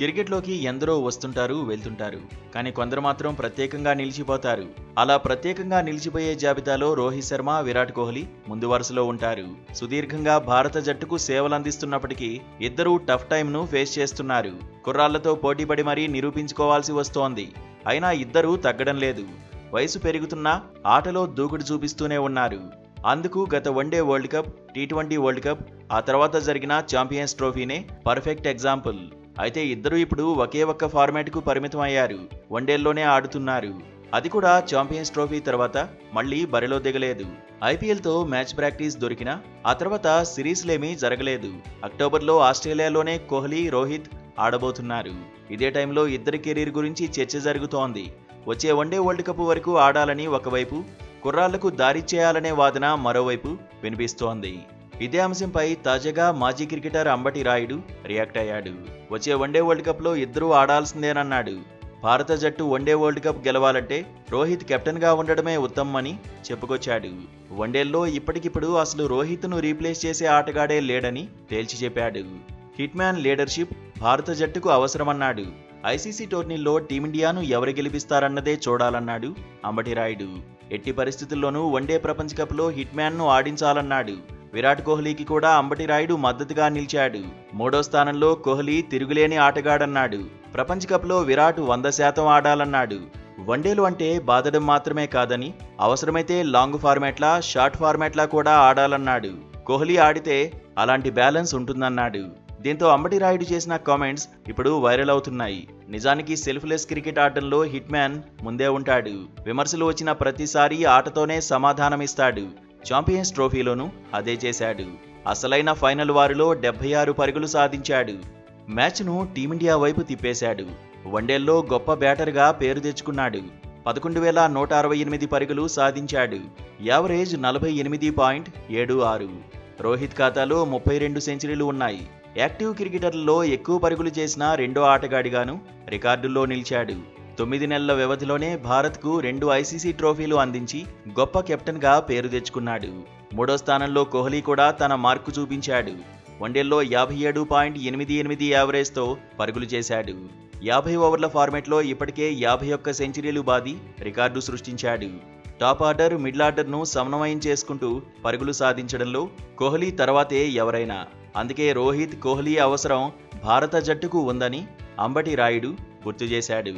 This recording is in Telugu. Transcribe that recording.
క్రికెట్లోకి ఎందరో వస్తుంటారు వెళ్తుంటారు, కానీ కొందరు మాత్రం ప్రత్యేకంగా నిలిచిపోతారు. అలా ప్రత్యేకంగా నిలిచిపోయే జాబితాలో రోహిత్ శర్మ, విరాట్ కోహ్లీ ముందు వరుసలో ఉంటారు. సుదీర్ఘంగా భారత జట్టుకు సేవలందిస్తున్నప్పటికీ ఇద్దరూ టఫ్ టైంను ఫేస్ చేస్తున్నారు. కుర్రాళ్లతో పోటీపడి మరీ నిరూపించుకోవాల్సి వస్తోంది. అయినా ఇద్దరూ తగ్గడం లేదు. వయసు పెరుగుతున్నా ఆటలో దూకుడు చూపిస్తూనే ఉన్నారు. అందుకు గత one day world cup, T20 world cup, ఆ తర్వాత జరిగిన ఛాంపియన్స్ ట్రోఫీనే పర్ఫెక్ట్ ఎగ్జాంపుల్. అయితే ఇద్దరు ఇప్పుడు ఒకే ఒక్క ఫార్మాట్కు పరిమితం అయ్యారు. వన్డేల్లోనే ఆడుతున్నారు. అది కూడా ఛాంపియన్స్ ట్రోఫీ తర్వాత మళ్లీ బరిలో దిగలేదు. ఐపీఎల్తో మ్యాచ్ ప్రాక్టీస్ దొరికినా ఆ తర్వాత సిరీస్లేమీ జరగలేదు. అక్టోబర్లో ఆస్ట్రేలియాలోనే కోహ్లీ, రోహిత్ ఆడబోతున్నారు. ఇదే టైంలో ఇద్దరి కెరీర్ గురించి చర్చ జరుగుతోంది. వచ్చే వన్డే వరల్డ్ కప్ వరకు ఆడాలని ఒకవైపు, కుర్రాళ్లకు దారిచ్చేయాలనే వాదన మరోవైపు వినిపిస్తోంది. ఇదే అంశంపై తాజాగా మాజీ క్రికెటర్ అంబటి రాయుడు రియాక్ట్ అయ్యాడు. వచ్చే వన్డే వరల్డ్ కప్లో ఇద్దరూ ఆడాల్సిందేనన్నాడు. భారత జట్టు వన్డే వరల్డ్ కప్ గెలవాలంటే రోహిత్ కెప్టెన్గా ఉండడమే ఉత్తమమని చెప్పుకొచ్చాడు. వన్డేల్లో ఇప్పటికిప్పుడు అసలు రోహిత్ను రీప్లేస్ చేసే ఆటగాడే లేడని తేల్చి చెప్పాడు. హిట్ మ్యాన్ లీడర్షిప్ భారత జట్టుకు అవసరమన్నాడు. ఐసీసీ టోర్నీల్లో టీమిండియాను ఎవరు గెలిపిస్తారన్నదే చూడాలన్నాడు అంబటి రాయుడు. ఎట్టి పరిస్థితుల్లోనూ వన్డే ప్రపంచ కప్లో హిట్ మ్యాన్ను ఆడించాలన్నాడు. విరాట్ కోహ్లీకి కూడా అంబటి రాయుడు మద్దతుగా నిలిచాడు. 3వ స్థానంలో కోహ్లీ తిరుగులేని ఆటగాడన్నాడు. ప్రపంచ కప్లో విరాట్ 100% ఆడాలన్నాడు. వన్డేలు అంటే బాదడం మాత్రమే కాదని, అవసరమైతే లాంగ్ ఫార్మాట్లా, షార్ట్ ఫార్మాట్లా కూడా ఆడాలన్నాడు. కోహ్లీ ఆడితే అలాంటి బ్యాలెన్స్ ఉంటుందన్నాడు. దీంతో అంబటి రాయుడు చేసిన కామెంట్స్ ఇప్పుడు వైరల్ అవుతున్నాయి. నిజానికి సెల్ఫ్లెస్ క్రికెట్ ఆటంలో హిట్ మ్యాన్ ముందే ఉంటాడు. విమర్శలు వచ్చిన ప్రతిసారి ఆటతోనే సమాధానమిస్తాడు. ఛాంపియన్స్ ట్రోఫీలోనూ అదే చేశాడు. అసలైన ఫైనల్ వారిలో 76 పరుగులు సాధించాడు. మ్యాచ్ను టీమిండియా వైపు తిప్పేశాడు. వన్డేల్లో గొప్ప బ్యాటర్గా పేరు తెచ్చుకున్నాడు. 11,168 పరుగులు సాధించాడు. యావరేజ్ 48.76. రోహిత్ ఖాతాలో 32 సెంచరీలు ఉన్నాయి. యాక్టివ్ క్రికెటర్లలో ఎక్కువ పరుగులు చేసిన రెండో ఆటగాడిగాను రికార్డుల్లో నిలిచాడు. 9 నెలల వ్యవధిలోనే భారత్కు 2 ఐసీసీ ట్రోఫీలు అందించి గొప్ప కెప్టెన్గా పేరు తెచ్చుకున్నాడు. 3వ స్థానంలో కోహ్లీ కూడా తన మార్కు చూపించాడు. వన్డేల్లో 57.88 యావరేజ్తో పరుగులు చేశాడు. 50 ఓవర్ల ఫార్మాట్లో ఇప్పటికే 51 సెంచరీలు బాది రికార్డు సృష్టించాడు. టాప్ ఆర్డర్, మిడిల్ ఆర్డర్ను సమన్వయం చేసుకుంటూ పరుగులు సాధించడంలో కోహ్లీ తర్వాతే ఎవరైనా. అందుకే రోహిత్, కోహ్లీ అవసరం భారత జట్టుకు ఉందని అంబటి రాయుడు గుర్తు చేశాడు.